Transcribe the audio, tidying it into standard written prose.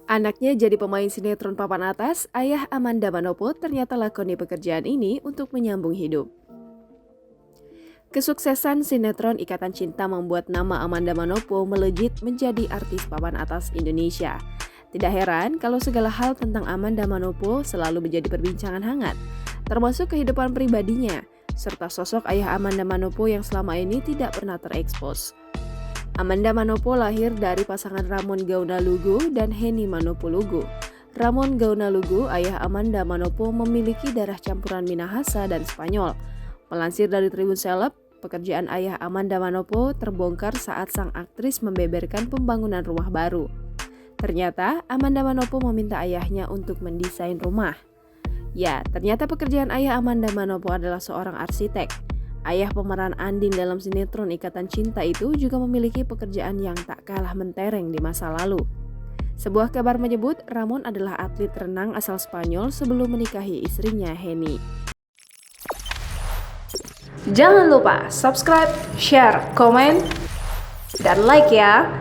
Anaknya jadi pemain sinetron papan atas, ayah Amanda Manopo ternyata lakoni pekerjaan ini untuk menyambung hidup. Kesuksesan sinetron Ikatan Cinta membuat nama Amanda Manopo melejit menjadi artis papan atas Indonesia. Tidak heran kalau segala hal tentang Amanda Manopo selalu menjadi perbincangan hangat, termasuk kehidupan pribadinya, serta sosok ayah Amanda Manopo yang selama ini tidak pernah terekspos. Amanda Manopo lahir dari pasangan Ramon Gauna Lugo dan Henny Manopo Lugo. Ramon Gauna Lugo, ayah Amanda Manopo, memiliki darah campuran Minahasa dan Spanyol. Melansir dari Tribun Seleb, pekerjaan ayah Amanda Manopo terbongkar saat sang aktris membeberkan pembangunan rumah baru. Ternyata Amanda Manopo meminta ayahnya untuk mendesain rumah. Ya, ternyata pekerjaan ayah Amanda Manopo adalah seorang arsitek. Ayah pemeran Andin dalam sinetron Ikatan Cinta itu juga memiliki pekerjaan yang tak kalah mentereng di masa lalu. Sebuah kabar menyebut Ramon adalah atlet renang asal Spanyol sebelum menikahi istrinya Henny. Jangan lupa subscribe, share, komen, dan like ya!